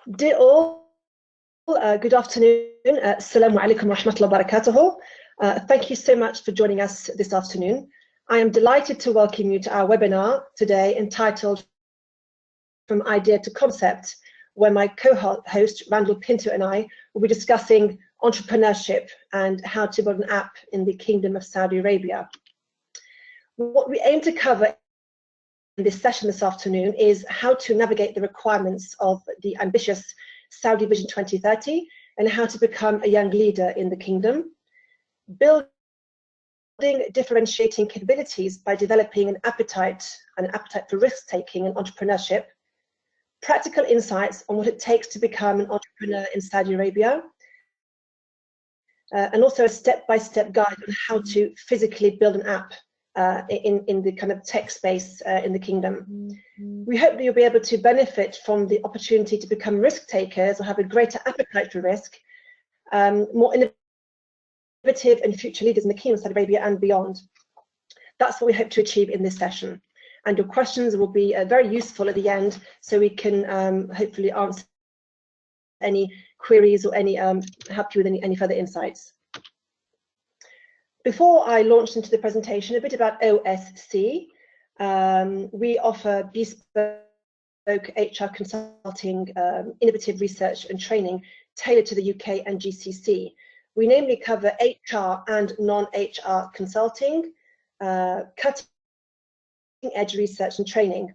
Dear all, good afternoon. Assalamu alaikum wa rahmatullahi wa barakatuh. Thank you so much for joining us this afternoon. I am delighted to welcome you to our webinar today entitled From Idea to Concept, where my co-host Randal Pinto and I will be discussing entrepreneurship and how to build an app in the Kingdom of Saudi Arabia. What we aim to cover in this session this afternoon is how to navigate the requirements of the ambitious Saudi Vision 2030 and how to become a young leader in the kingdom, building differentiating capabilities by developing an appetite for risk-taking and entrepreneurship, practical insights on what it takes to become an entrepreneur in Saudi Arabia, and also a step-by-step guide on how to physically build an app in the kind of tech space in the kingdom. We hope that you'll be able to benefit from the opportunity to become risk takers or have a greater appetite for risk, more innovative and future leaders in the Kingdom of Saudi Arabia and beyond. That's what we hope to achieve in this session. And your questions will be very useful at the end, so we can hopefully answer any queries or any help you with any further insights. Before I launch into the presentation, a bit about OSC. We offer bespoke HR consulting, innovative research and training tailored to the UK and GCC. We namely cover HR and non-HR consulting, cutting-edge research and training.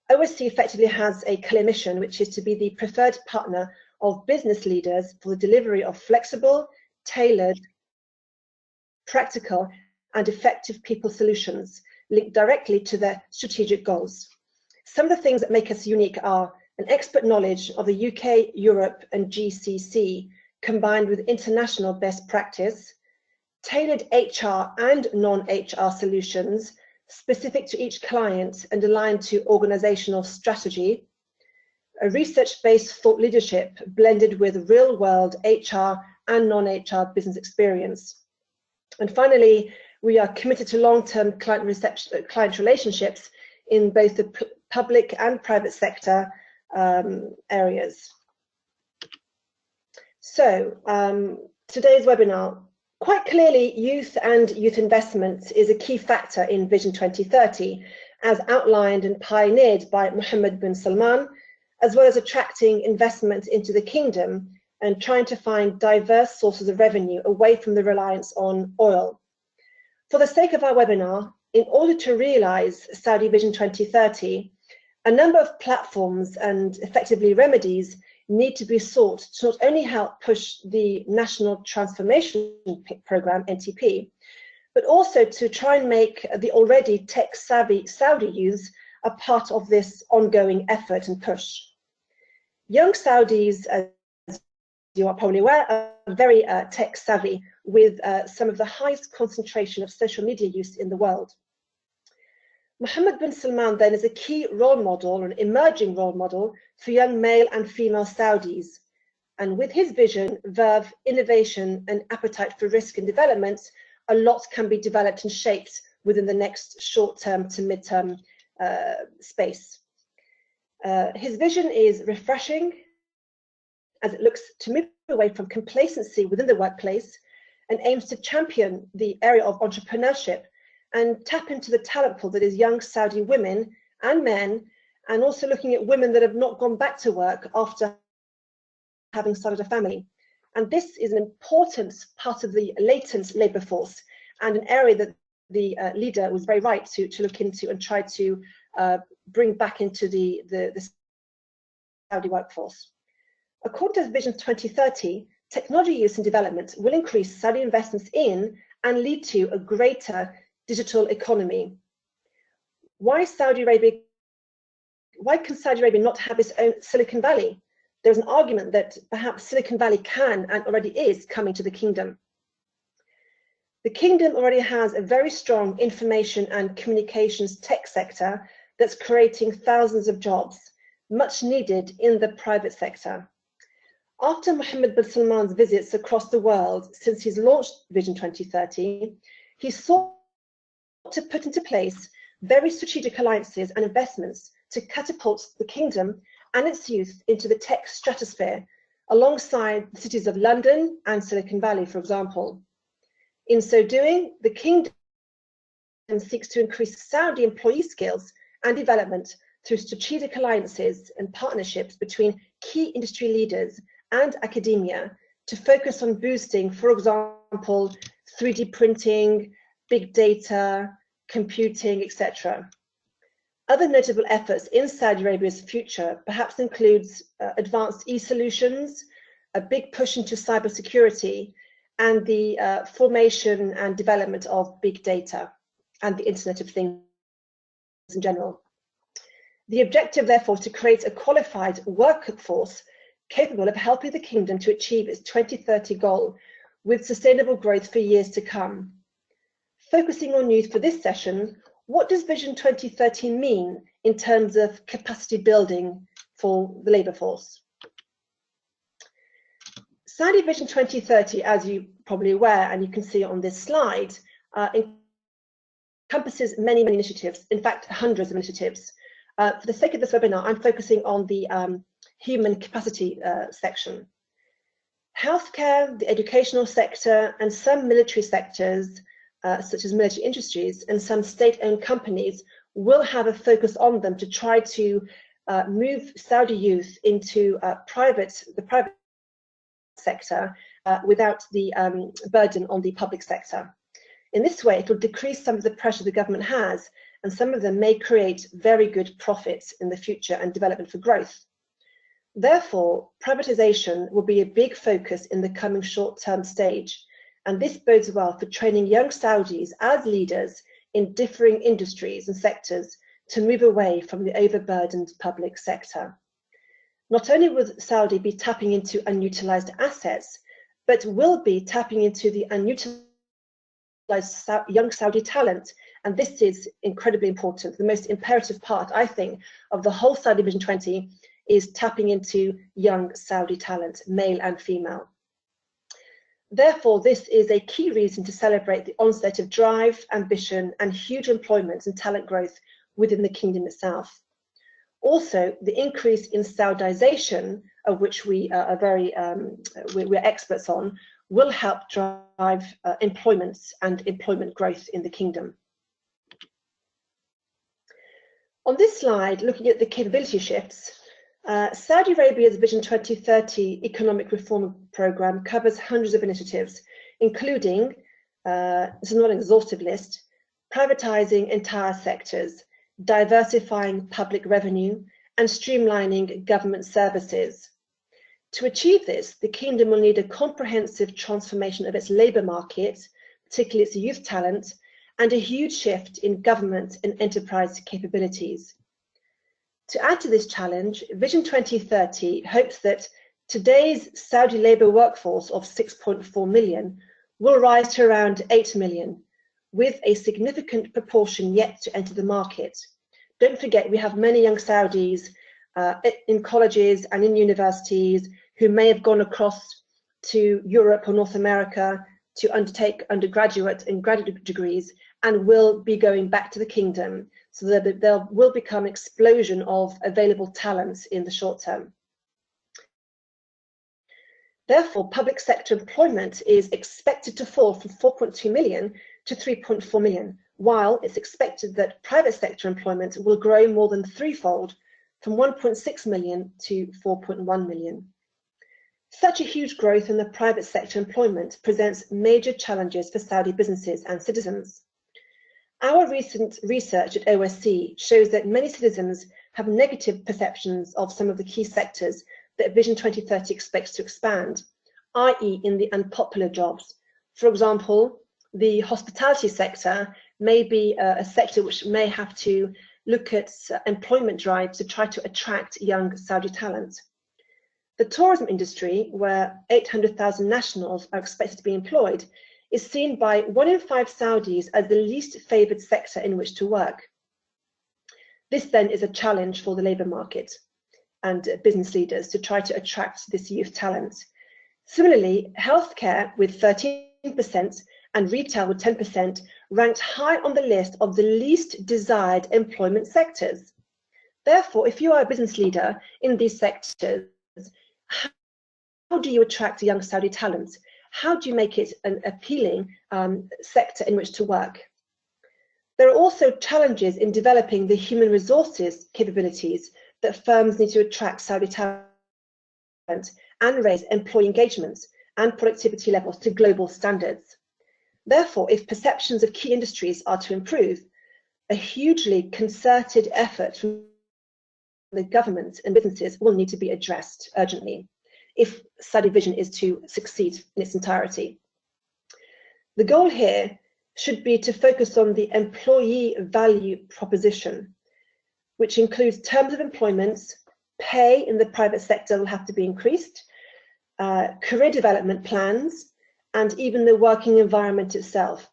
OSC effectively has a clear mission, which is to be the preferred partner of business leaders for the delivery of flexible, tailored, practical and effective people solutions linked directly to their strategic goals. Some of the things that make us unique are an expert knowledge of the UK, Europe and GCC combined with international best practice, tailored HR and non-HR solutions specific to each client and aligned to organizational strategy, a research-based thought leadership blended with real-world HR and non-HR business experience. And finally, we are committed to long-term client relationships in both the public and private sector areas. So, today's webinar, quite clearly, youth and youth investment is a key factor in Vision 2030, as outlined and pioneered by Mohammed bin Salman, as well as attracting investment into the kingdom and trying to find diverse sources of revenue away from the reliance on oil. For the sake of our webinar, in order to realize Saudi Vision 2030, a number of platforms and effectively remedies need to be sought to not only help push the National Transformation Programme, NTP, but also to try and make the already tech-savvy Saudi youths a part of this ongoing effort and push. Young Saudis, as you are probably aware, are very tech-savvy, with some of the highest concentration of social media use in the world. Mohammed bin Salman then is a key role model, an emerging role model for young male and female Saudis. And with his vision, verve, innovation and appetite for risk and development, a lot can be developed and shaped within the next short-term to mid-term space. His vision is refreshing, as it looks to move away from complacency within the workplace and aims to champion the area of entrepreneurship and tap into the talent pool that is young Saudi women and men, and also looking at women that have not gone back to work after having started a family. And this is an important part of the latent labour force and an area that the leader was very right to look into and try to bring back into the Saudi workforce. According to Vision 2030, technology use and development will increase Saudi investments in and lead to a greater digital economy. Why can Saudi Arabia not have its own Silicon Valley? There's an argument that perhaps Silicon Valley can and already is coming to the kingdom. The kingdom already has a very strong information and communications tech sector that's creating thousands of jobs, much needed in the private sector. After Mohammed bin Salman's visits across the world since he's launched Vision 2030, he sought to put into place very strategic alliances and investments to catapult the kingdom and its youth into the tech stratosphere, alongside the cities of London and Silicon Valley, for example. In so doing, the kingdom seeks to increase Saudi employee skills and development through strategic alliances and partnerships between key industry leaders and academia to focus on boosting, for example, 3D printing, big data, computing, etc. Other notable efforts in Saudi Arabia's future perhaps includes advanced e-solutions, a big push into cybersecurity, and the formation and development of big data and the Internet of Things in general. The objective, therefore, is to create a qualified workforce capable of helping the kingdom to achieve its 2030 goal with sustainable growth for years to come. Focusing on youth for this session, what does Vision 2030 mean in terms of capacity building for the labour force? Saudi Vision 2030, as you're probably aware, and you can see on this slide, encompasses many initiatives, in fact, hundreds of initiatives. For the sake of this webinar, I'm focusing on the human capacity section. Healthcare, the educational sector, and some military sectors, such as military industries, and some state-owned companies will have a focus on them to try to move Saudi youth into the private sector without the burden on the public sector. In this way, it will decrease some of the pressure the government has, and some of them may create very good profits in the future and development for growth. Therefore, privatization will be a big focus in the coming short-term stage, and this bodes well for training young Saudis as leaders in differing industries and sectors to move away from the overburdened public sector. Not only will Saudi be tapping into unutilized assets, but will be tapping into the unutilized young Saudi talent, and this is incredibly important. The most imperative part, I think, of the whole Saudi Vision 20 is tapping into young Saudi talent, male and female. Therefore, this is a key reason to celebrate the onset of drive, ambition, and huge employment and talent growth within the kingdom itself. Also, the increase in Saudization, of which we are we're experts on, will help drive employment and employment growth in the kingdom. On this slide, looking at the capability shifts, Saudi Arabia's Vision 2030 economic reform program covers hundreds of initiatives, including, this is not an exhaustive list, privatizing entire sectors, diversifying public revenue, and streamlining government services. To achieve this, the kingdom will need a comprehensive transformation of its labour market, particularly its youth talent, and a huge shift in government and enterprise capabilities. To add to this challenge, Vision 2030 hopes that today's Saudi labour workforce of 6.4 million will rise to around 8 million, with a significant proportion yet to enter the market. Don't forget, we have many young Saudis in colleges and in universities who may have gone across to Europe or North America to undertake undergraduate and graduate degrees and will be going back to the kingdom, so that there will become an explosion of available talents in the short term. Therefore, public sector employment is expected to fall from 4.2 million to 3.4 million, while it's expected that private sector employment will grow more than threefold, from 1.6 million to 4.1 million. Such a huge growth in the private sector employment presents major challenges for Saudi businesses and citizens. Our recent research at OSC shows that many citizens have negative perceptions of some of the key sectors that Vision 2030 expects to expand, i.e. in the unpopular jobs. For example, the hospitality sector may be a sector which may have to look at employment drives to try to attract young Saudi talent. The tourism industry, where 800,000 nationals are expected to be employed, is seen by 1 in 5 Saudis as the least favoured sector in which to work. This then is a challenge for the labour market and business leaders to try to attract this youth talent. Similarly, healthcare with 13% and retail with 10% ranked high on the list of the least desired employment sectors. Therefore, if you are a business leader in these sectors, how do you attract young Saudi talent? How do you make it an appealing sector in which to work? There are also challenges in developing the human resources capabilities that firms need to attract Saudi talent and raise employee engagement and productivity levels to global standards. Therefore, if perceptions of key industries are to improve, a hugely concerted effort from the government and businesses will need to be addressed urgently if Saudi vision is to succeed in its entirety. The goal here should be to focus on the employee value proposition, which includes terms of employment, pay in the private sector will have to be increased, career development plans, and even the working environment itself.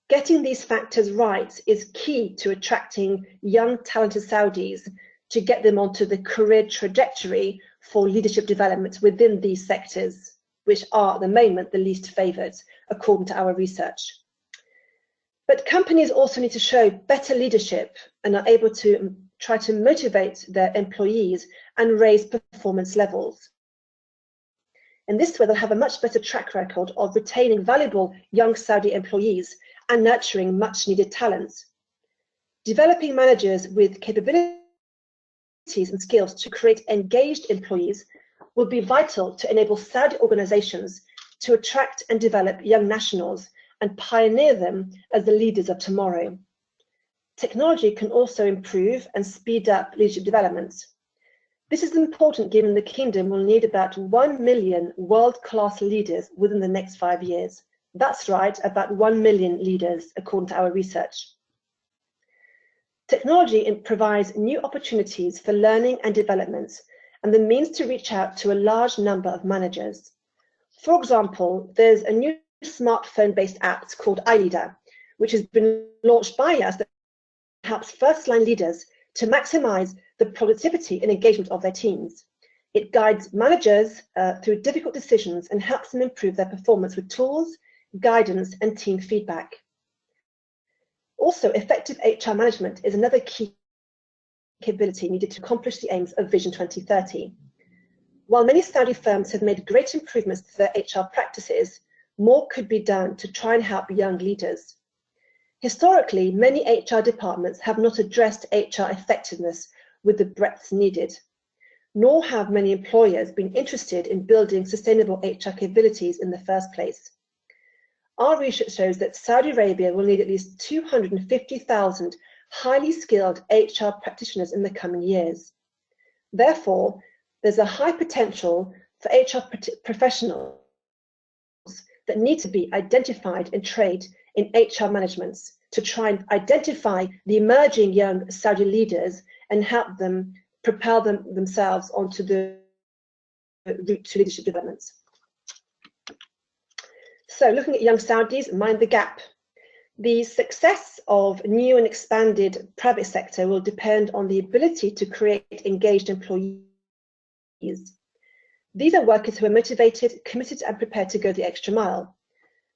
Getting these factors right is key to attracting young, talented Saudis to get them onto the career trajectory for leadership development within these sectors, which are at the moment the least favoured, according to our research. But companies also need to show better leadership and are able to try to motivate their employees and raise performance levels. In this way, they'll have a much better track record of retaining valuable young Saudi employees and nurturing much needed talent. Developing managers with capabilities and skills to create engaged employees will be vital to enable Saudi organizations to attract and develop young nationals and pioneer them as the leaders of tomorrow. Technology can also improve and speed up leadership development. This is important given the Kingdom will need about 1 million world-class leaders within the next 5 years. That's right, about 1 million leaders, according to our research. Technology provides new opportunities for learning and development and the means to reach out to a large number of managers. For example, there's a new smartphone-based app called iLeader, which has been launched by us that helps first-line leaders to maximize the productivity and engagement of their teams. It guides managers through difficult decisions and helps them improve their performance with tools, guidance, and team feedback. Also, effective HR management is another key capability needed to accomplish the aims of Vision 2030. While many Saudi firms have made great improvements to their HR practices, more could be done to try and help young leaders. Historically, many HR departments have not addressed HR effectiveness with the breadth needed, nor have many employers been interested in building sustainable HR capabilities in the first place. Our research shows that Saudi Arabia will need at least 250,000 highly skilled HR practitioners in the coming years. Therefore, there's a high potential for HR professionals that need to be identified and trained in HR management to try and identify the emerging young Saudi leaders and help them propel themselves onto the route to leadership development. So looking at young Saudis, mind the gap. The success of new and expanded private sector will depend on the ability to create engaged employees. These are workers who are motivated, committed, and prepared to go the extra mile.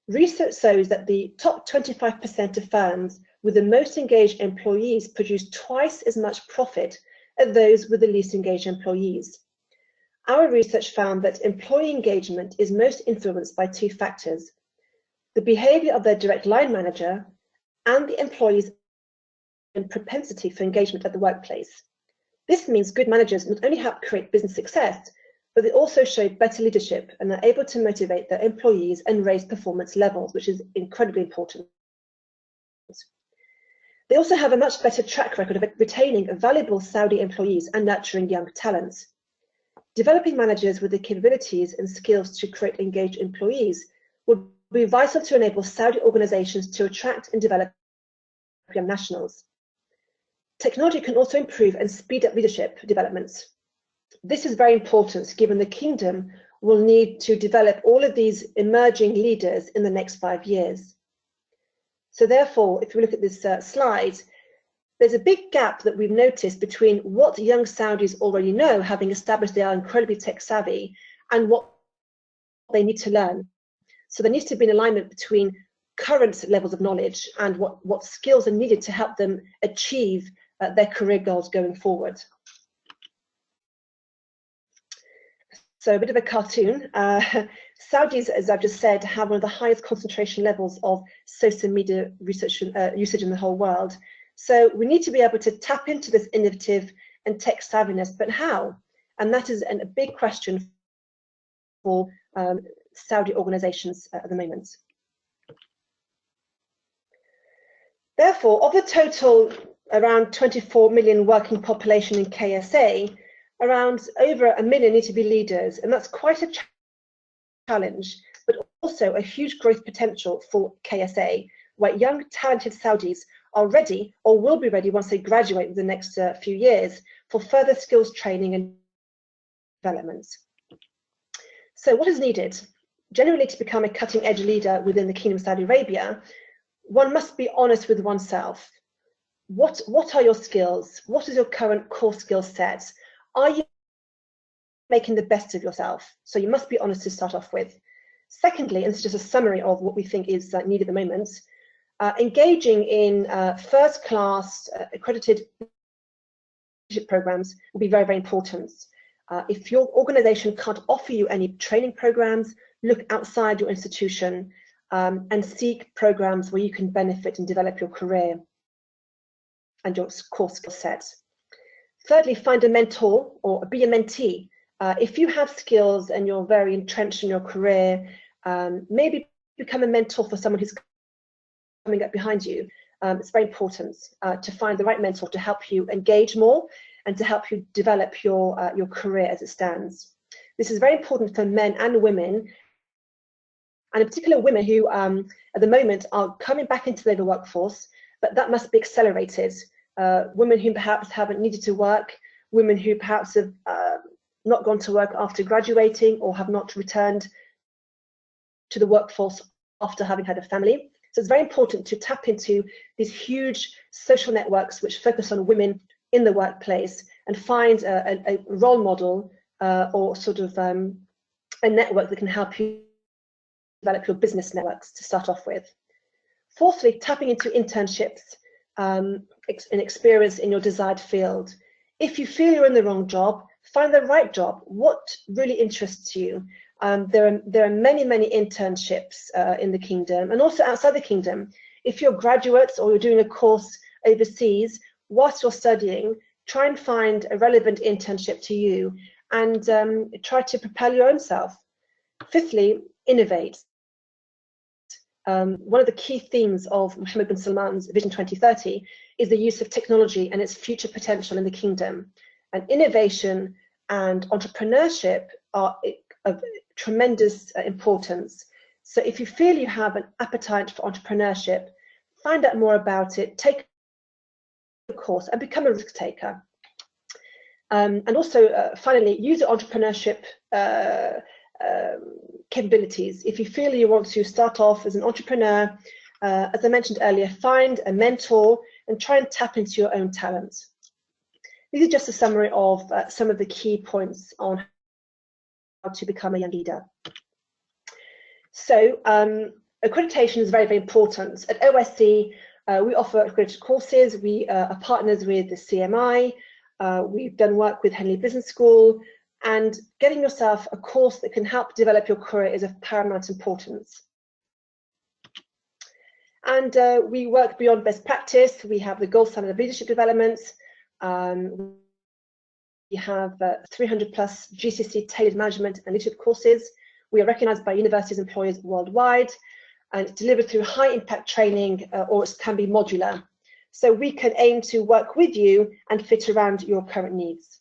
Research shows that the top 25% of firms with the most engaged employees produce twice as much profit as those with the least engaged employees. Our research found that employee engagement is most influenced by two factors: the behavior of their direct line manager and the employee's propensity for engagement at the workplace. This means good managers not only help create business success, but they also show better leadership and are able to motivate their employees and raise performance levels, which is incredibly important. They also have a much better track record of retaining valuable Saudi employees and nurturing young talents. Developing managers with the capabilities and skills to create engaged employees will be vital to enable Saudi organizations to attract and develop young nationals. Technology can also improve and speed up leadership developments. This is very important given the Kingdom will need to develop all of these emerging leaders in the next 5 years. So therefore, if we look at this slide, there's a big gap that we've noticed between what young Saudis already know, having established they are incredibly tech savvy, and what they need to learn. So there needs to be an alignment between current levels of knowledge and what skills are needed to help them achieve their career goals going forward. So a bit of a cartoon. Saudis, as I've just said, have one of the highest concentration levels of social media research usage in the whole world. So we need to be able to tap into this innovative and tech savviness, but how? And that is a big question for Saudi organizations at the moment. Therefore, of the total around 24 million working population in KSA, around over 1 million need to be leaders, and that's quite a challenge, but also a huge growth potential for KSA, where young, talented Saudis are ready or will be ready once they graduate in the next few years for further skills training and development. So what is needed? Generally, to become a cutting-edge leader within the Kingdom of Saudi Arabia, one must be honest with oneself. What are your skills? What is your current core skill set? Are you making the best of yourself? So you must be honest to start off with. Secondly, and this is just a summary of what we think is needed at the moment, engaging in first-class accredited programs will be very, very important. If your organization can't offer you any training programs, look outside your institution and seek programs where you can benefit and develop your career and your core skill set. Thirdly, find a mentor or be a mentee. If you have skills and you're very entrenched in your career, maybe become a mentor for someone who's coming up behind you. It's very important to find the right mentor to help you engage more and to help you develop your career as it stands. This is very important for men and women, and in particular women who at the moment are coming back into the labour workforce, but that must be accelerated. Women who perhaps haven't needed to work, women who perhaps have not gone to work after graduating or have not returned to the workforce after having had a family. So it's very important to tap into these huge social networks which focus on women in the workplace and find a role model or sort of a network that can help you develop your business networks to start off with. Fourthly, tapping into internships and experience in your desired field. If you feel you're in the wrong job, find the right job. What really interests you? There are many internships in the kingdom and also outside the kingdom. If you're graduates or you're doing a course overseas, whilst you're studying, try and find a relevant internship to you and try to propel your own self. Fifthly, innovate. One of the key themes of Mohammed bin Salman's Vision 2030 is the use of technology and its future potential in the kingdom. And innovation and entrepreneurship are of tremendous importance. So if you feel you have an appetite for entrepreneurship, find out more about it, take a course and become a risk taker. And also, finally, use your entrepreneurship capabilities. If you feel you want to start off as an entrepreneur, as I mentioned earlier, find a mentor and try and tap into your own talents. These are just a summary of some of the key points on how to become a young leader. So accreditation is very, very important. At OSC, we offer accredited courses. We are partners with the CMI. We've done work with Henley Business School, and getting yourself a course that can help develop your career is of paramount importance. And we work beyond best practice. We have the gold standard of leadership development. We have 300 plus GCC tailored management and leadership courses. We are recognized by universities and employers worldwide, and it's delivered through high impact training, or it can be modular. So we can aim to work with you and fit around your current needs.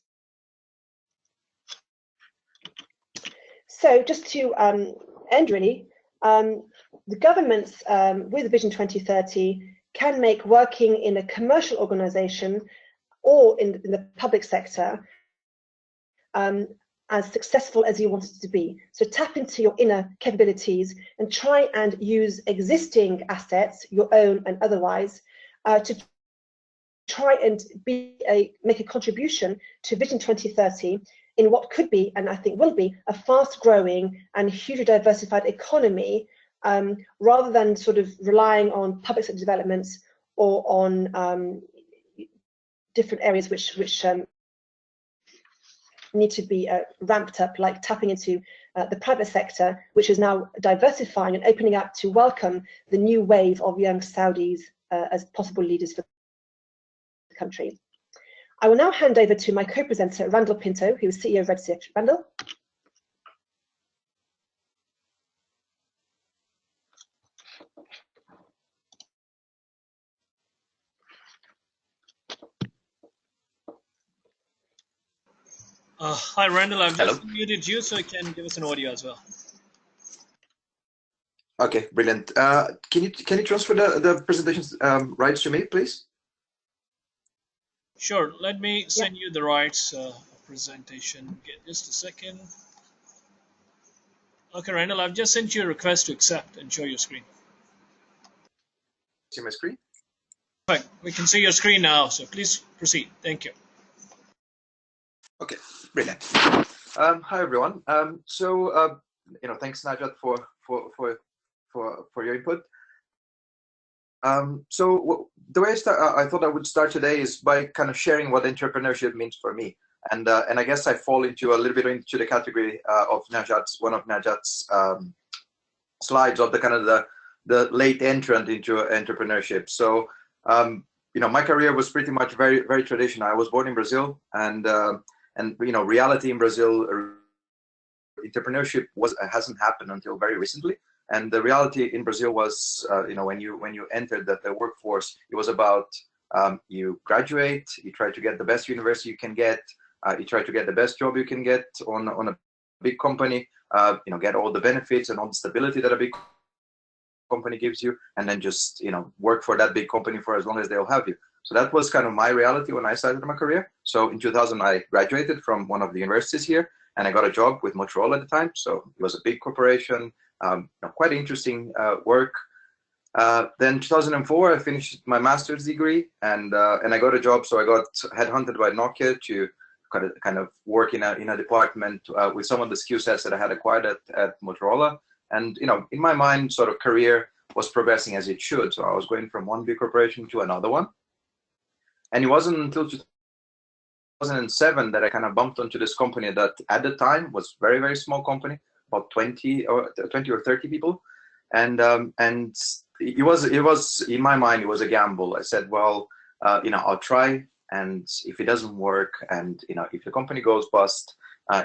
So just to end really, the governments with Vision 2030 can make working in a commercial organization or in the public sector as successful as you want it to be. So tap into your inner capabilities and try and use existing assets, your own and otherwise, to try and make a contribution to Vision 2030 in what could be, and I think will be, a fast-growing and hugely diversified economy, rather than sort of relying on public sector developments or on different areas which need to be ramped up, like tapping into the private sector, which is now diversifying and opening up to welcome the new wave of young Saudis as possible leaders for the country. I will now hand over to my co-presenter, Randal Pinto, who is CEO of Sift. Randal. Hi, Randal. I've just muted you, so you can give us an audio as well. Okay, brilliant. Can you transfer the presentations rights to me, please? Sure. Let me send you the rights of presentation. Just a second. Okay, Randal, I've just sent you a request to accept and show your screen. See my screen? Perfect. We can see your screen now, so please proceed. Thank you. Okay, brilliant. Hi everyone. Thanks Najat for your input. The way I thought I would start today is by kind of sharing what entrepreneurship means for me, and I guess I fall into a little bit into the category of one of Najat's slides of the kind of the late entrant into entrepreneurship. So my career was pretty much very traditional. I was born in Brazil, and reality in Brazil, entrepreneurship hasn't happened until very recently. And the reality in Brazil was, when you entered the workforce, it was about you graduate, you try to get the best university you can get, you try to get the best job you can get on a big company, get all the benefits and all the stability that a big company gives you, and then just work for that big company for as long as they'll have you. So that was kind of my reality when I started my career. So in 2000, I graduated from one of the universities here, and I got a job with Motorola at the time. So it was a big corporation, quite interesting work. Then 2004, I finished my master's degree, and I got a job. So I got headhunted by Nokia to kind of work in a department with some of the skill sets that I had acquired at Motorola. And in my mind, sort of career was progressing as it should. So I was going from one big corporation to another one. And it wasn't until 2007 that I kind of bumped onto this company that at the time was very, very small company, about 20 or 30 people. And it was in my mind, it was a gamble. I said, well, I'll try. And if it doesn't work, and if the company goes bust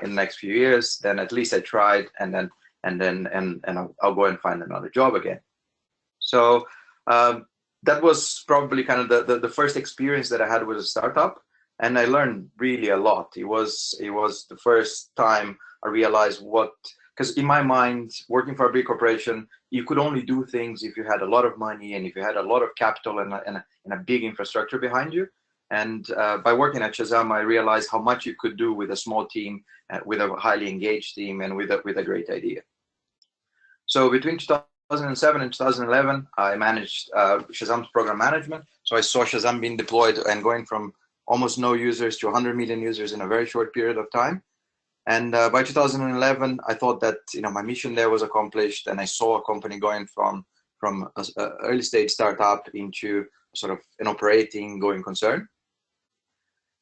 in the next few years, then at least I tried, and I'll go and find another job again. So that was probably kind of the first experience that I had with a startup, and I learned really a lot. It was the first time I realized because in my mind, working for a big corporation, you could only do things if you had a lot of money and if you had a lot of capital and a big infrastructure behind you. And by working at Shazam, I realized how much you could do with a small team, with a highly engaged team, and with a great idea. So between 2007 and 2011, I managed Shazam's program management. So I saw Shazam being deployed and going from almost no users to 100 million users in a very short period of time. And by 2011, I thought that my mission there was accomplished, and I saw a company going from an early stage startup into sort of an operating going concern.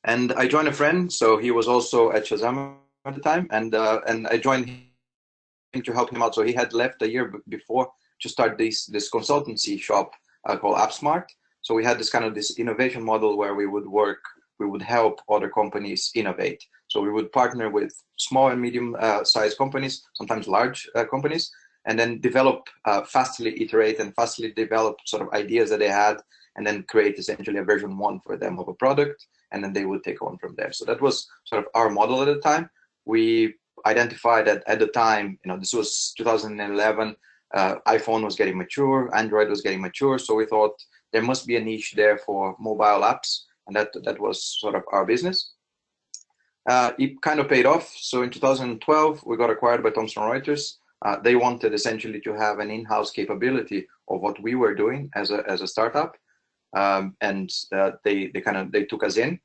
And I joined a friend, so he was also at Shazam at the time, and I joined him to help him out. So he had left a year before to start this consultancy shop called AppSmart. So we had this innovation model where we would help other companies innovate. So we would partner with small and medium sized companies, sometimes large companies, and then fastly iterate and fastly develop sort of ideas that they had, and then create essentially a version 1 for them of a product, and then they would take on from there. So that was sort of our model at the time. We identified that at the time, this was 2011, iPhone was getting mature, Android was getting mature, so we thought there must be a niche there for mobile apps, and that was sort of our business. It kind of paid off. So in 2012, we got acquired by Thomson Reuters. They wanted essentially to have an in-house capability of what we were doing as a startup, and they took us in.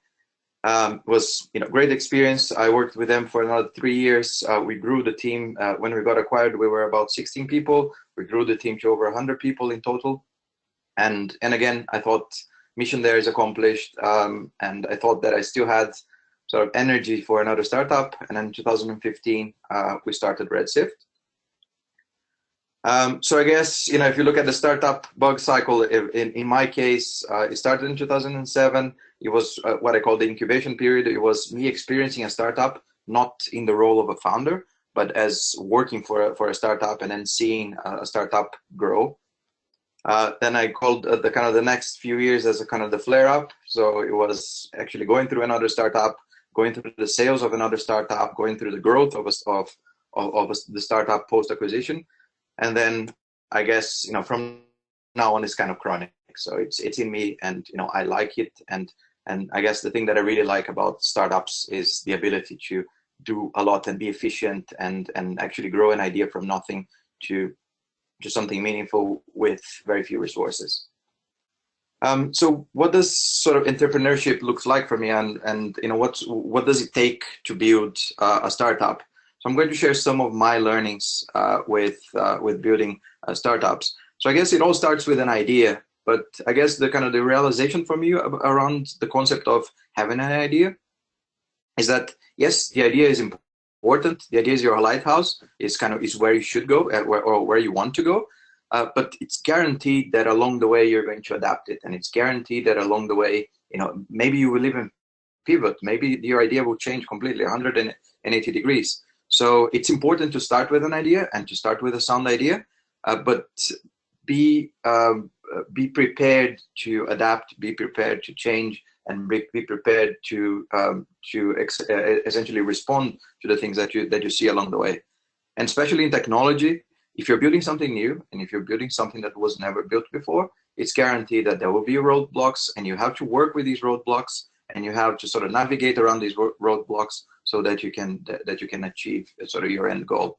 It was great experience. I worked with them for another 3 years. We grew the team. When we got acquired, we were about 16 people. We grew the team to over 100 people in total. And again, I thought mission there is accomplished, and I thought that I still had sort of energy for another startup. And then in 2015, we started Sift. So I guess, if you look at the startup bug cycle, in my case, it started in 2007. It was what I call the incubation period. It was me experiencing a startup, not in the role of a founder, but as working for a startup and then seeing a startup grow. Then I called the next few years as a kind of the flare up. So it was actually going through another startup, going through the sales of another startup, going through the growth of the startup post acquisition. And then I guess, from now on, it's kind of chronic. So it's in me, and, I like it. And I guess the thing that I really like about startups is the ability to do a lot and be efficient and actually grow an idea from nothing to something meaningful with very few resources. So what does sort of entrepreneurship looks like for me, and what does it take to build a startup? So I'm going to share some of my learnings with building startups. So I guess it all starts with an idea, but I guess the realization for me around the concept of having an idea is that, yes, the idea is important. The idea is your lighthouse, is where you should go, or where you want to go. But it's guaranteed that along the way you're going to adapt it, and it's guaranteed that along the way, maybe you will even pivot. Maybe your idea will change completely 180 degrees. So it's important to start with an idea and to start with a sound idea, but be prepared to adapt, be prepared to change, and be prepared to essentially respond to the things that you see along the way. And especially in technology, if you're building something new, and if you're building something that was never built before, it's guaranteed that there will be roadblocks, and you have to work with these roadblocks, and you have to sort of navigate around these roadblocks so that you can achieve sort of your end goal.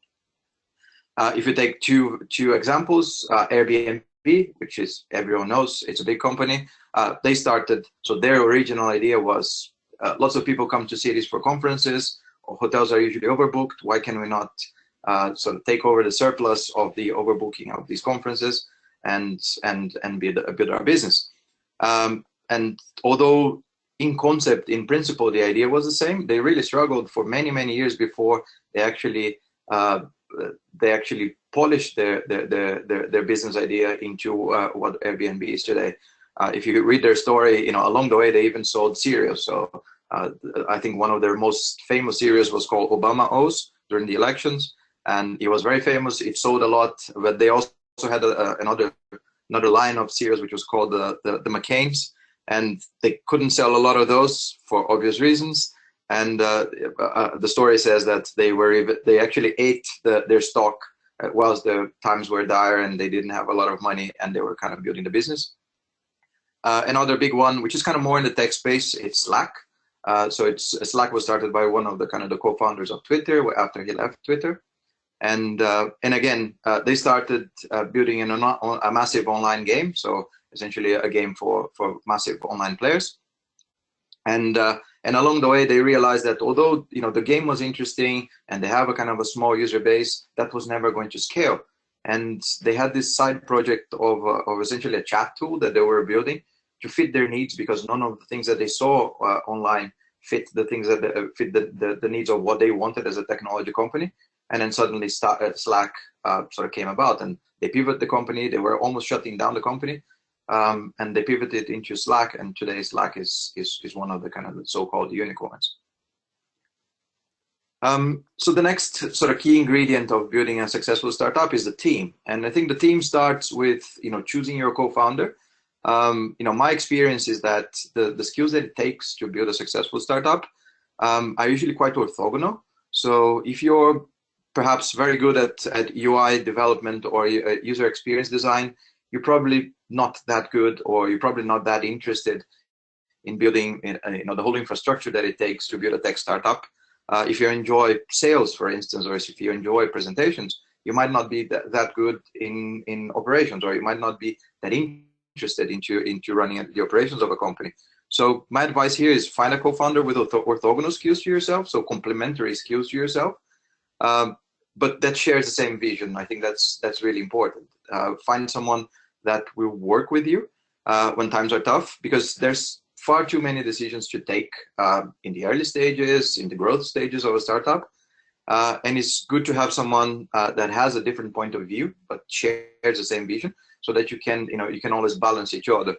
If you take two examples, Airbnb, which is, everyone knows, it's a big company. They started, so their original idea was lots of people come to cities for conferences, hotels are usually overbooked. Why can we not sort of take over the surplus of the overbooking of these conferences and build our business? And although in concept, in principle, the idea was the same, they really struggled for many years before they actually polished their business idea into what Airbnb is today. If you read their story, along the way they even sold cereals. So I think one of their most famous cereals was called Obama O's during the elections, and it was very famous. It sold a lot, but they also had another line of cereals which was called the McCain's, and they couldn't sell a lot of those for obvious reasons. And the story says that they actually ate their stock whilst the times were dire and they didn't have a lot of money, and they were kind of building the business. Another big one, which is kind of more in the tech space, it's Slack. So Slack was started by one of the co-founders of Twitter after he left Twitter. And again, they started building a massive online game. So essentially a game for massive online players. And along the way, they realized that although the game was interesting and they have a kind of a small user base, that was never going to scale. And they had this side project of essentially a chat tool that they were building to fit their needs, because none of the things that they saw online fit the things that fit the needs of what they wanted as a technology company. And then suddenly Slack sort of came about, and they pivoted the company. They were almost shutting down the company. And they pivoted into Slack, and today Slack is one of the so-called unicorns. So the next sort of key ingredient of building a successful startup is the team, and I think the team starts with choosing your co-founder. My experience is that the skills that it takes to build a successful startup are usually quite orthogonal. So if you're perhaps very good at UI development or user experience design, you're probably not that good, or you're probably not that interested in building the whole infrastructure that it takes to build a tech startup. If you enjoy sales, for instance, or if you enjoy presentations, you might not be that good in operations, or you might not be that interested into running the operations of a company. So my advice here is find a co-founder with orthogonal skills to yourself, so complementary skills to yourself, but that shares the same vision. I think that's really important. Find someone that will work with you, when times are tough, because there's far too many decisions to take in the early stages, in the growth stages of a startup. And it's good to have someone that has a different point of view, but shares the same vision, so that you can always balance each other.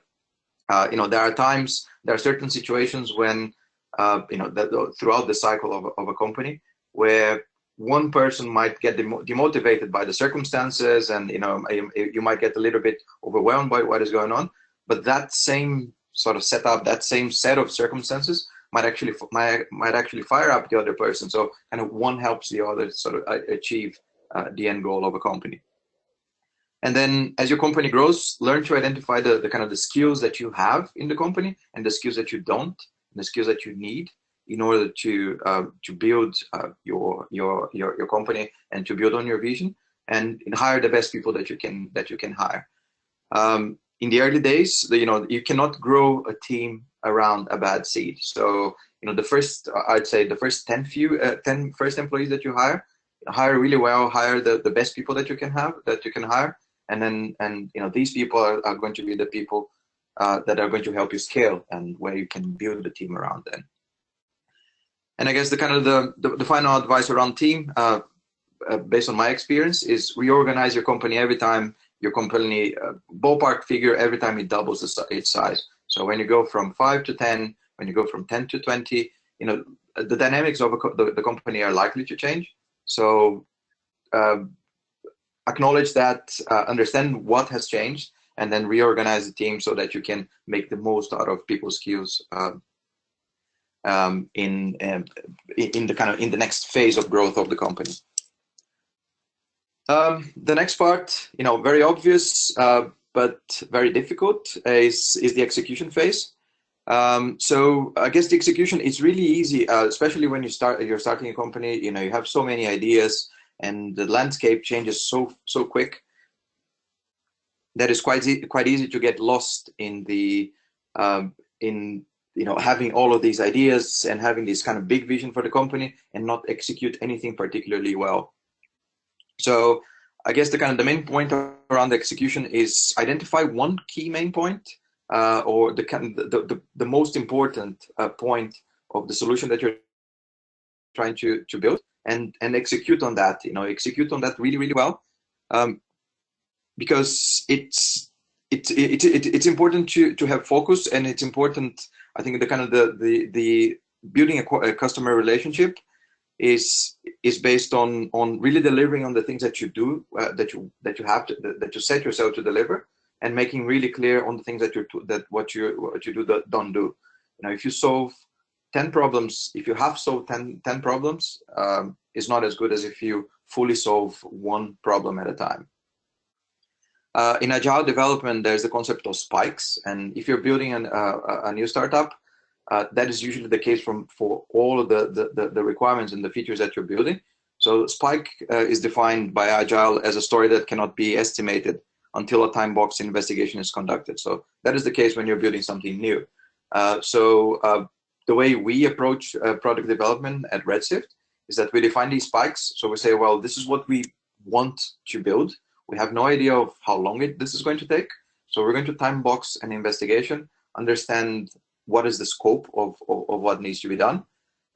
There are certain situations when, throughout the cycle of a company, where one person might get demotivated by the circumstances, and you might get a little bit overwhelmed by what is going on. But that same sort of setup, that same set of circumstances might actually fire up the other person. So kind of one helps the other sort of achieve the end goal of a company. And then as your company grows, learn to identify the kind of the skills that you have in the company, and the skills that you don't, and the skills that you need in order to build your company and to build on your vision, and hire the best people that you can hire. In the early days, you cannot grow a team around a bad seed. So the first 10 first employees that you hire really well, hire the best people that you can hire, and then these people are going to be the people that are going to help you scale, and where you can build the team around them. And I guess the kind of the final advice around team, based on my experience, is reorganize your company every time your company, ballpark figure, every time it doubles its size. So when you go from 5 to 10, when you go from 10 to 20, the dynamics of the company are likely to change. So acknowledge that, understand what has changed, and then reorganize the team so that you can make the most out of people's skills in the next phase of growth of the company. The next part, very obvious, but very difficult, is the execution phase. So I guess the execution is really easy, especially when you're starting a company. You have so many ideas, and the landscape changes so quick that it's quite easy to get lost in having all of these ideas and having this kind of big vision for the company and not execute anything particularly well. So I guess the main point around the execution is identify one key main point, or the most important point of the solution that you're trying to build, and execute on that. Execute on that really, really well, because it's important to have focus, and it's important. I think the building a customer relationship is based on really delivering on the things that you do, that you set yourself to deliver, and making really clear on the things what you don't do. If you solve 10 problems, if you have solved 10 problems, it's not as good as if you fully solve one problem at a time. In agile development, there's the concept of spikes, and if you're building a new startup, that is usually the case for all of the requirements and the features that you're building. So spike is defined by agile as a story that cannot be estimated until a time box investigation is conducted. So that is the case when you're building something new. The way we approach product development at Redshift is that we define these spikes. So we say, well, this is what we want to build. We have no idea of how long this is going to take. So we're going to time box an investigation, understand what is the scope of what needs to be done,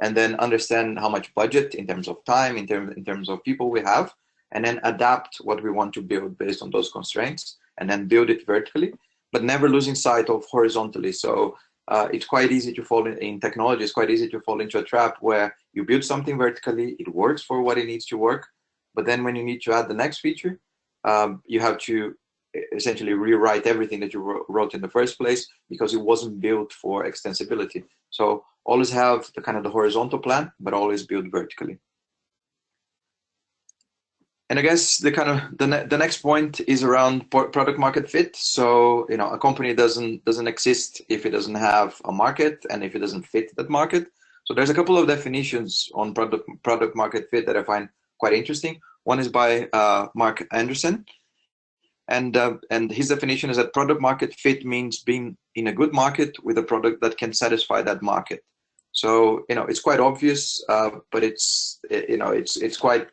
and then understand how much budget in terms of time, in terms of people we have, and then adapt what we want to build based on those constraints, and then build it vertically, but never losing sight of horizontally. So it's quite easy to fall in technology. It's quite easy to fall into a trap where you build something vertically, it works for what it needs to work, but then when you need to add the next feature, you have to essentially rewrite everything that you wrote in the first place, because it wasn't built for extensibility. So always have the horizontal plan, but always build vertically. And I guess the next point is around product market fit. So a company doesn't exist if it doesn't have a market and if it doesn't fit that market. So there's a couple of definitions on product market fit that I find quite interesting. One is by Mark Anderson, and his definition is that product market fit means being in a good market with a product that can satisfy that market. So it's quite obvious, but it's quite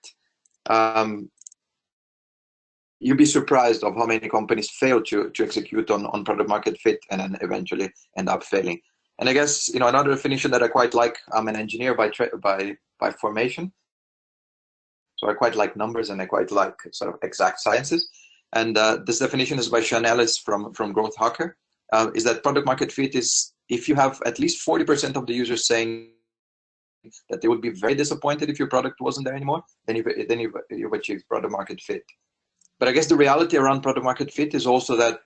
you'd be surprised of how many companies fail to execute on product market fit and then eventually end up failing. And I guess, you know, another definition that I quite like, I'm an engineer by formation. So I quite like numbers and I quite like sort of exact sciences. And this definition is by Sean Ellis from Growth Hacker, is that product market fit is if you have at least 40% of the users saying that they would be very disappointed if your product wasn't there anymore, then you've achieved product market fit. But I guess the reality around product market fit is also that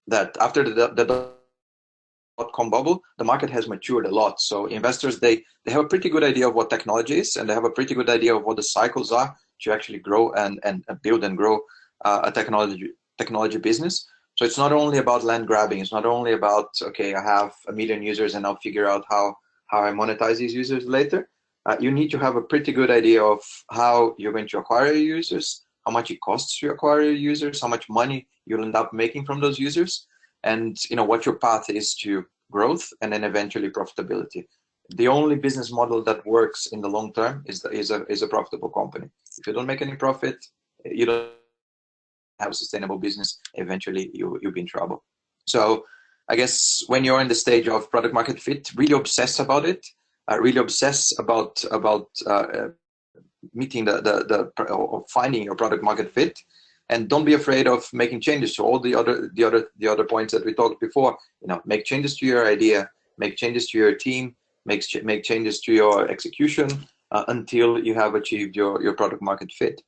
that after the .com bubble, the market has matured a lot. So investors, they have a pretty good idea of what technology is, and they have a pretty good idea of what the cycles are to actually grow and build and grow a technology business. So it's not only about land grabbing. It's not only about, okay, I have 1 million users and I'll figure out how I monetize these users later. You need to have a pretty good idea of how you're going to acquire your users, how much it costs to acquire your users, how much money you'll end up making from those users, and you know what your path is to growth and then eventually profitability. The only business model that works in the long term is a profitable company. If you don't make any profit, you don't have a sustainable business. Eventually, you'll be in trouble. So I guess when you're in the stage of product market fit, really obsess about it. Really obsess about meeting or finding your product market fit, and don't be afraid of making changes to all the other points that we talked before. You know, make changes to your idea, make changes to your team, make changes to your execution until you have achieved your product market fit.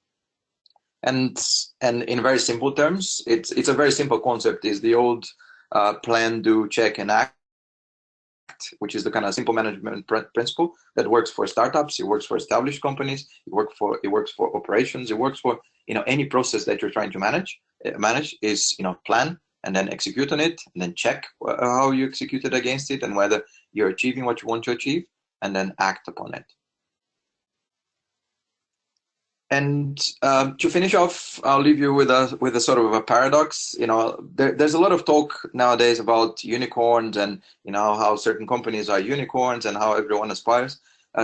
And in very simple terms, it's a very simple concept. Is the old plan, do, check, and act, which is the kind of simple management principle that works for startups. It works for established companies. It works for operations. It works for, you know, any process that you're trying to manage. Manage is, you know, plan and then execute on it, and then check how you executed against it and whether you're achieving what you want to achieve, and then act upon it. And to finish off, I'll leave you with a sort of a paradox. You know, there's a lot of talk nowadays about unicorns and, you know, how certain companies are unicorns and how everyone aspires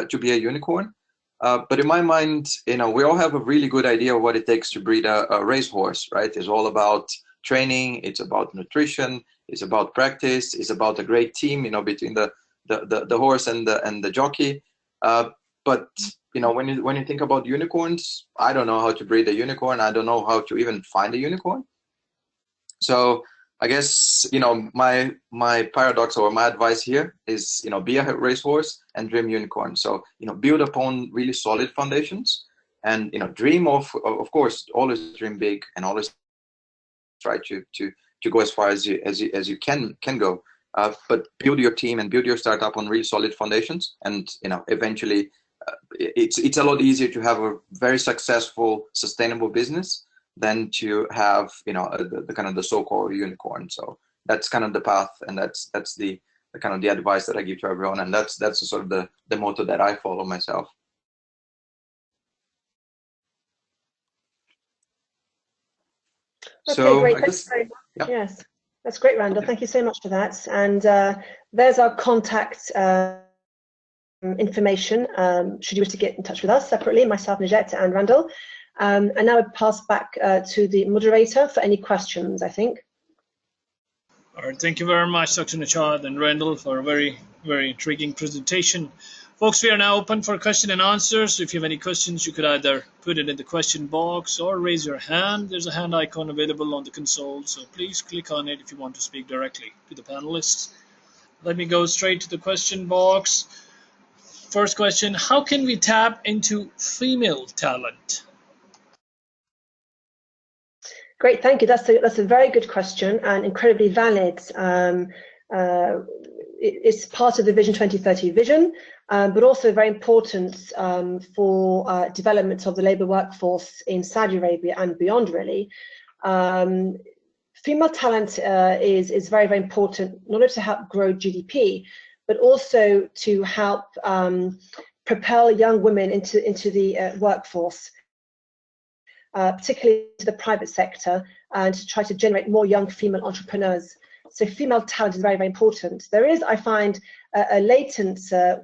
to be a unicorn. But in my mind, you know, we all have a really good idea of what it takes to breed a racehorse, right? It's all about training. It's about nutrition. It's about practice. It's about a great team, you know, between the horse and the jockey. But you know, when you think about unicorns, I don't know how to breed a unicorn. I don't know how to even find a unicorn. So I guess, you know, my paradox or my advice here is, you know, be a racehorse and dream unicorn. So, you know, build upon really solid foundations, and, you know, dream of course, always dream big and always try to go as far as you can go. But build your team and build your startup on really solid foundations, and, you know, eventually. It's a lot easier to have a very successful, sustainable business than to have, you know, the kind of the so-called unicorn. So that's kind of the path, and that's the kind of the advice that I give to everyone, and that's sort of the motto that I follow myself. Okay, so great. Thanks very much. Yeah. Yes, that's great, Randal. Thank you so much for that. And there's our contact information, should you wish to get in touch with us separately, myself, Najat, and Randal. And now I pass back to the moderator for any questions, I think. All right, thank you very much, Dr. Najat and Randal, for a very, very intriguing presentation. Folks, we are now open for question and answers. So if you have any questions, you could either put it in the question box or raise your hand. There's a hand icon available on the console, so please click on it if you want to speak directly to the panelists. Let me go straight to the question box. First question, how can we tap into female talent? Great, thank you. That's a very good question and incredibly valid. It's part of the Vision 2030 vision, but also very important for development of the labour workforce in Saudi Arabia and beyond, really. Female talent is very, very important, not only to help grow GDP, but also to help propel young women into the workforce, particularly to the private sector, and to try to generate more young female entrepreneurs. So female talent is very, very important. There is, I find, a latent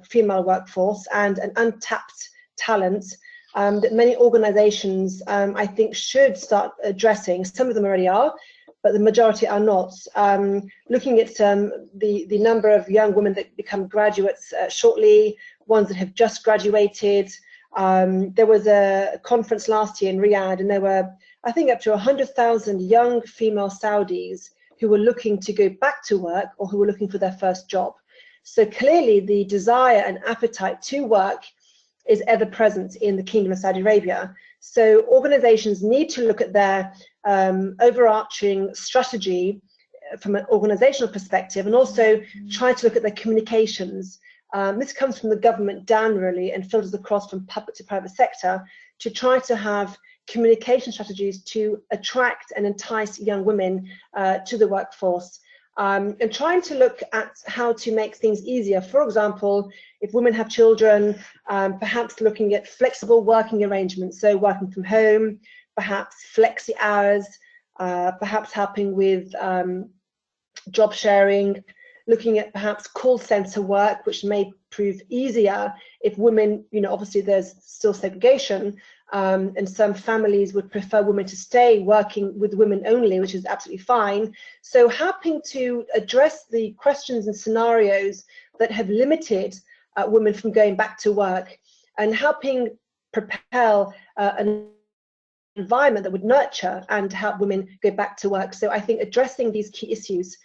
female workforce and an untapped talent that many organizations, I think, should start addressing. Some of them already are, but the majority are not. Looking at the number of young women that become graduates shortly, ones that have just graduated. There was a conference last year in Riyadh, and there were, I think, up to 100,000 young female Saudis who were looking to go back to work or who were looking for their first job. So clearly the desire and appetite to work is ever present in the Kingdom of Saudi Arabia. So organizations need to look at their overarching strategy from an organizational perspective, and also try to look at their communications. This comes from the government down, really, and filters across from public to private sector, to try to have communication strategies to attract and entice young women to the workforce, and trying to look at how to make things easier. For example, if women have children, perhaps looking at flexible working arrangements, so working from home, perhaps flexi hours, perhaps helping with job sharing, looking at perhaps call center work, which may prove easier if women, obviously there's still segregation, and some families would prefer women to stay working with women only, which is absolutely fine. So helping to address the questions and scenarios that have limited women from going back to work, and helping propel an environment that would nurture and help women go back to work. So I think addressing these key issues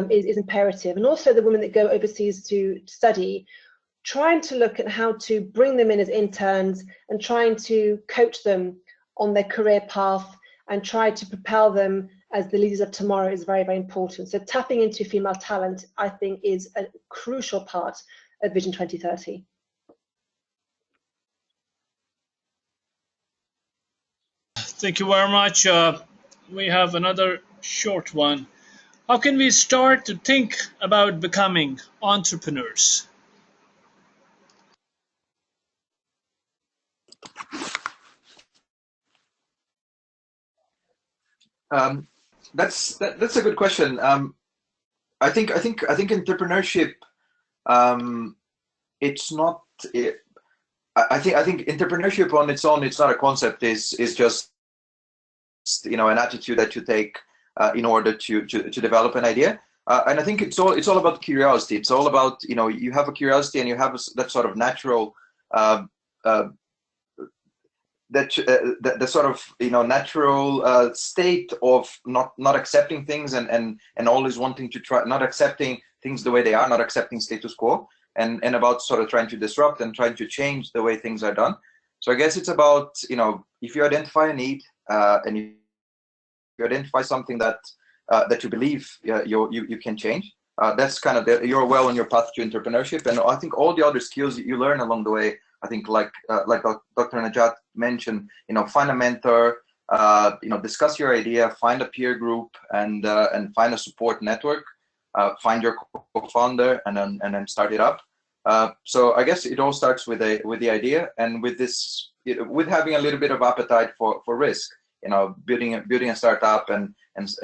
is imperative. And also the women that go overseas to study, trying to look at how to bring them in as interns and trying to coach them on their career path and try to propel them as the leaders of tomorrow is very, very important. So tapping into female talent, I think, is a crucial part of Vision 2030. Thank you very much. We have another short one. How can we start to think about becoming entrepreneurs? That's a good question. I think entrepreneurship. It's not. I think entrepreneurship on its own, it's not a concept. Is just an attitude that you take in order to develop an idea. And I think it's all about curiosity. It's all about you have a curiosity and you have that sort of natural the sort of natural state of not accepting things and always wanting to try, not accepting things the way they are, not accepting status quo, and about sort of trying to disrupt and trying to change the way things are done. So I guess it's about if you identify a need and you identify something that you believe you can change, that's kind of you're well on your path to entrepreneurship. And I think all the other skills you learn along the way, I think like Dr. Najat mentioned, find a mentor, discuss your idea, find a peer group, and find a support network, find your co-founder, and then start it up. So I guess it all starts with the idea, and with having a little bit of appetite for risk. Building a startup and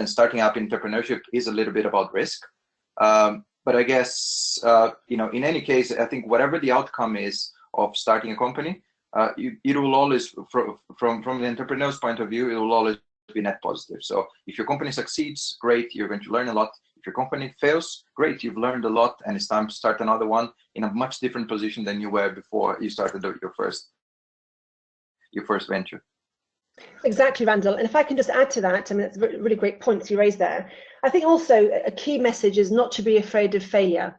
starting up entrepreneurship is a little bit about risk. But I guess in any case, I think whatever the outcome is of starting a company, it will always, from the entrepreneur's point of view, it will always be net positive. So if your company succeeds, great, you're going to learn a lot. If your company fails, great, you've learned a lot, and it's time to start another one in a much different position than you were before you started your first venture. Exactly, Randall. And if I can just add to that, I mean, it's a really great points you raised there. I think also a key message is not to be afraid of failure.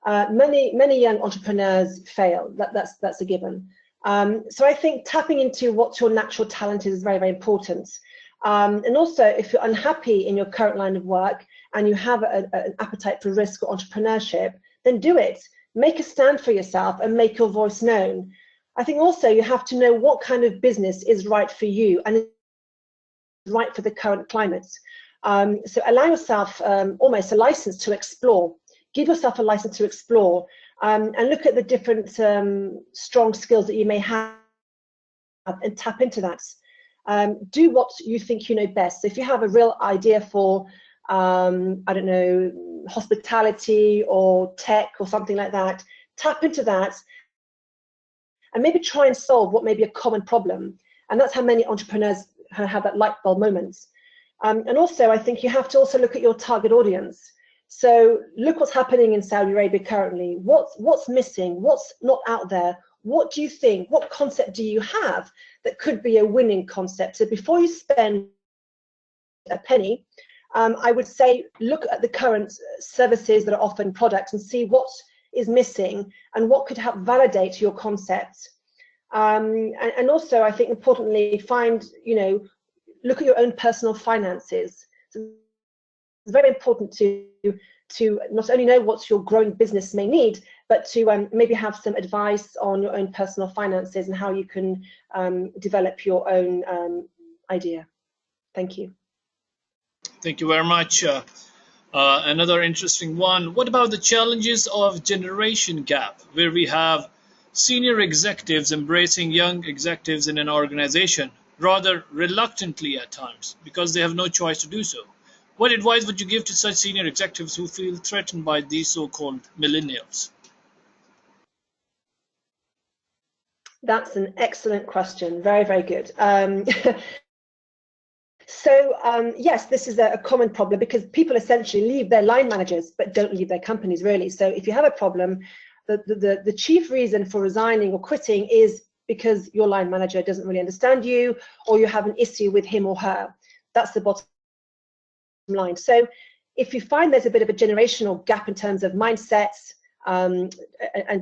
Many young entrepreneurs fail. That's a given. So I think tapping into what your natural talent is very, very important. And also, if you're unhappy in your current line of work and you have an appetite for risk or entrepreneurship, then do it. Make a stand for yourself and make your voice known. I think also you have to know what kind of business is right for you and is right for the current climate. So allow yourself almost a license to explore. Give yourself a license to explore and look at the different strong skills that you may have and tap into that. Do what you think you know best. So if you have a real idea for, I don't know, hospitality or tech or something like that, tap into that and maybe try and solve what may be a common problem. And that's how many entrepreneurs have that light bulb moment. And also, I think you have to also look at your target audience. So look what's happening in Saudi Arabia currently. What's missing? What's not out there? What do you think? What concept do you have that could be a winning concept? So before you spend a penny, I would say look at the current services that are offered, products, and see what is missing and what could help validate your concept. And also, I think importantly, look at your own personal finances. So it's very important to not only know what your growing business may need, but to maybe have some advice on your own personal finances and how you can develop your own idea. Thank you. Thank you very much. Another interesting one. What about the challenges of generation gap, where we have senior executives embracing young executives in an organization, rather reluctantly at times, because they have no choice to do so? What advice would you give to such senior executives who feel threatened by these so-called millennials? That's an excellent question. Very, very good. So yes, this is a common problem because people essentially leave their line managers but don't leave their companies, really. So if you have a problem, the chief reason for resigning or quitting is because your line manager doesn't really understand you, or you have an issue with him or her. That's the bottom line. So if you find there's a bit of a generational gap in terms of mindsets and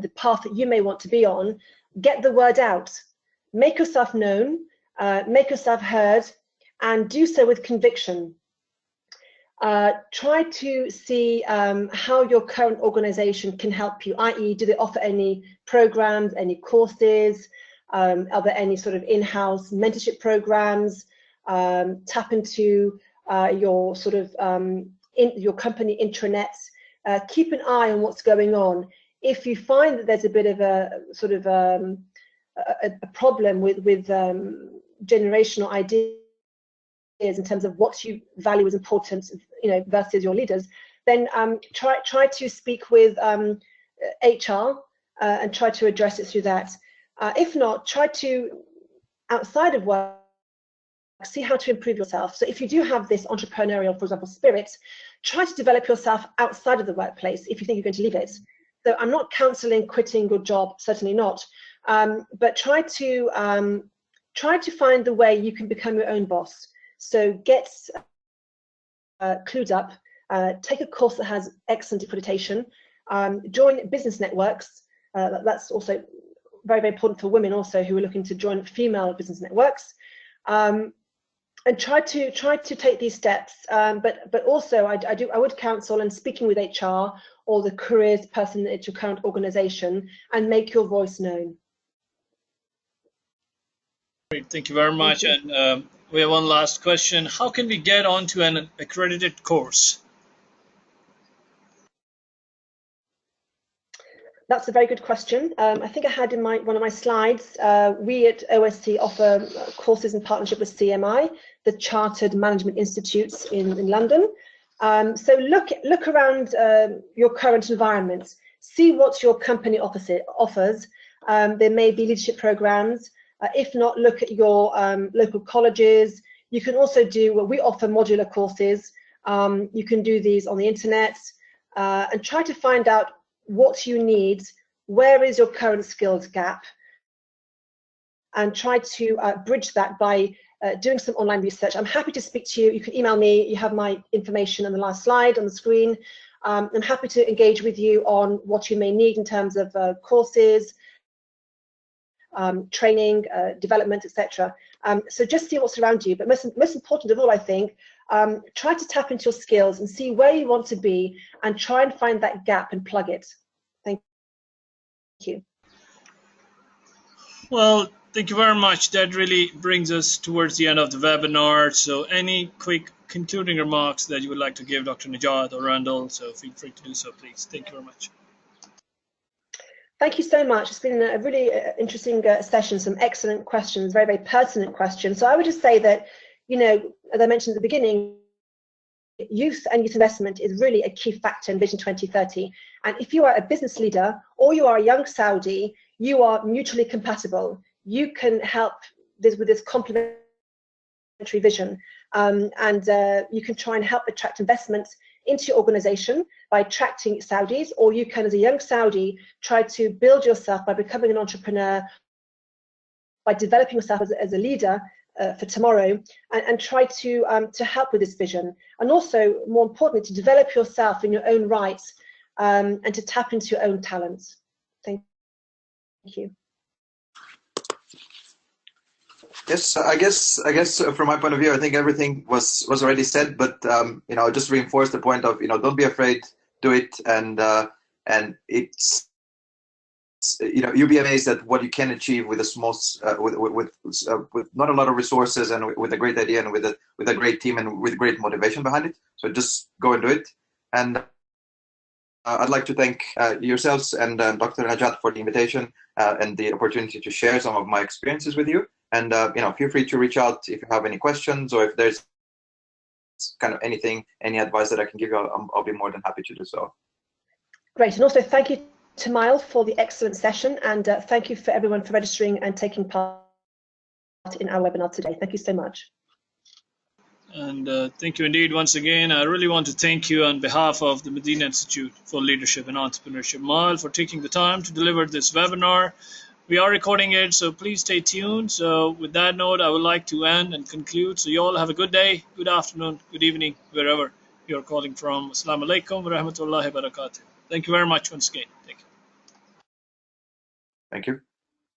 the path that you may want to be on, get the word out, make yourself known, make yourself heard, and do so with conviction. Try to see how your current organization can help you, i.e. do they offer any programs, any courses, are there any sort of in-house mentorship programs, tap into your sort of your company intranet, keep an eye on what's going on. If you find that there's a bit of a sort of a problem with generational ideas in terms of what you value as important, versus your leaders, then try to speak with HR and try to address it through that. If not, try to, outside of work, see how to improve yourself. So if you do have this entrepreneurial, for example, spirit, try to develop yourself outside of the workplace if you think you're going to leave it. So I'm not counseling quitting your job, certainly not, but try to find the way you can become your own boss. So get clued up, take a course that has excellent accreditation, join business networks. That's also very, very important for women also who are looking to join female business networks, and try to take these steps. But also I would counsel and speaking with HR or the careers person at your current organization and make your voice known. Great, thank you very much. And we have one last question. How can we get onto an accredited course? That's a very good question. I think I had in one of my slides, we at OSC offer courses in partnership with CMI, the Chartered Management Institutes in London. So look around your current environment, see what your company offers. There may be leadership programs. If not, look at your local colleges. You can also we offer modular courses. You can do these on the internet and try to find out what you need, where is your current skills gap, and try to bridge that by doing some online research. I'm happy to speak to you. You can email me. You have my information on the last slide on the screen. I'm happy to engage with you on what you may need in terms of courses, training, development, etc. So just see what's around you. But most important of all, I think, try to tap into your skills and see where you want to be and try and find that gap and plug it. Thank you. Well, thank you very much. That really brings us towards the end of the webinar. So any quick concluding remarks that you would like to give Dr. Najat or Randal, so feel free to do so, please. Thank you very much. Thank you so much. It's been a really interesting session, some excellent questions, very, very pertinent questions. So I would just say that, as I mentioned at the beginning, youth and youth investment is really a key factor in Vision 2030. And if you are a business leader or you are a young Saudi, you are mutually compatible. You can help with this complementary vision, and you can try and help attract investments into your organization by attracting Saudis, or you can, as a young Saudi, try to build yourself by becoming an entrepreneur, by developing yourself as a leader for tomorrow, and try to help with this vision. And also, more importantly, to develop yourself in your own rights, and to tap into your own talents. Thank you. Yes, I guess from my point of view, I think everything was already said, but you know, just reinforce the point of, you know, don't be afraid, do it, and it's, you know, you'll be amazed at what you can achieve with a small, with not a lot of resources, and with a great idea, and with a great team, and with great motivation behind it. So just go and do it. And I'd like to thank yourselves and Dr. Najat for the invitation and the opportunity to share some of my experiences with you. And you know, feel free to reach out if you have any questions, or if there's kind of anything, any advice that I can give you. I'll be more than happy to do so. Great, and also thank you to Mael for the excellent session, and thank you for everyone for registering and taking part in our webinar today. Thank you so much. And thank you indeed once again. I really want to thank you on behalf of the Madinah Institute for Leadership and Entrepreneurship, Mael, for taking the time to deliver this webinar. We are recording it, so please stay tuned. So with that note, I would like to end and conclude. So you all have a good day, good afternoon, good evening, wherever you're calling from. Assalamu alaikum wa rahmatullahi wa barakatuh. Thank you very much once again. Thank you. Thank you.